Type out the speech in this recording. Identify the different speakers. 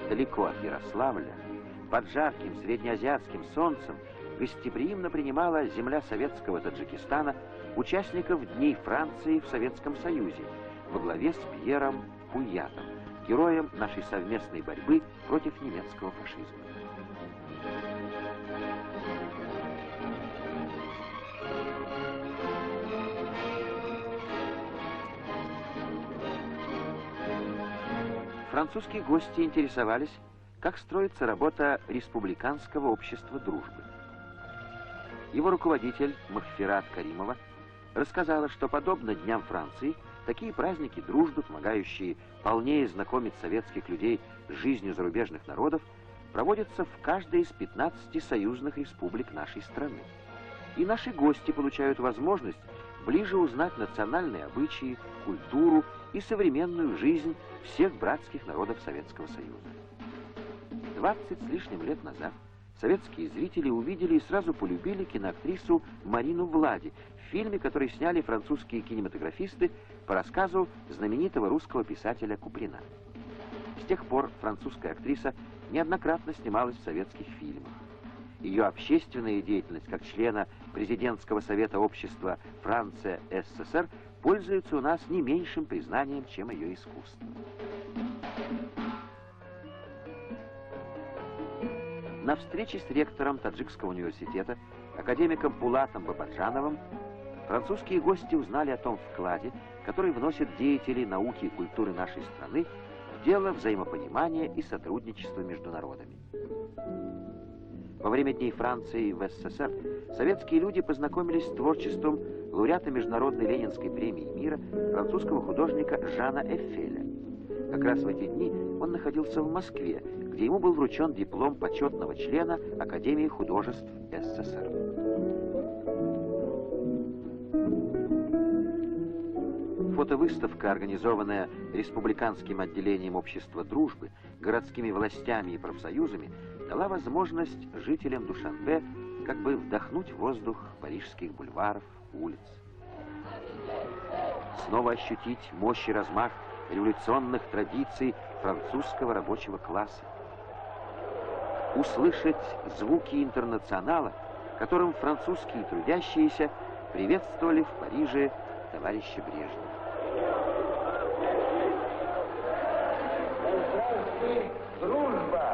Speaker 1: далеко от Ярославля, под жарким среднеазиатским солнцем гостеприимно принимала земля советского Таджикистана участников Дней Франции в Советском Союзе во главе с Пьером Пуятом, героем нашей совместной борьбы против немецкого фашизма. Французские гости интересовались, как строится работа Республиканского общества дружбы. Его руководитель Махфират Каримова рассказала, что подобно Дням Франции, такие праздники дружбы, помогающие полнее знакомить советских людей с жизнью зарубежных народов, проводятся в каждой из 15 союзных республик нашей страны. И наши гости получают возможность ближе узнать национальные обычаи, культуру и современную жизнь всех братских народов Советского Союза. 20 с лишним лет назад советские зрители увидели и сразу полюбили киноактрису Марину Влади в фильме, который сняли французские кинематографисты по рассказу знаменитого русского писателя Куприна. С тех пор французская актриса неоднократно снималась в советских фильмах. Ее общественная деятельность как члена Президентского совета общества Франция-СССР пользуется у нас не меньшим признанием, чем ее искусство. На встрече с ректором Таджикского университета, академиком Булатом Бабаджановым, французские гости узнали о том вкладе, который вносят деятели науки и культуры нашей страны в дело взаимопонимания и сотрудничества между народами. Во время Дней Франции в СССР советские люди познакомились с творчеством лауреата Международной Ленинской премии мира французского художника Жана Эффеля. Как раз в эти дни он находился в Москве, где ему был вручен диплом почетного члена Академии художеств СССР. Фотовыставка, организованная Республиканским отделением общества дружбы, городскими властями и профсоюзами, дала возможность жителям Душанбе как бы вдохнуть воздух парижских бульваров, улиц. Снова ощутить мощь и размах революционных традиций французского рабочего класса. Услышать звуки интернационала, которым французские трудящиеся приветствовали в Париже товарища Брежнева.
Speaker 2: Дружба!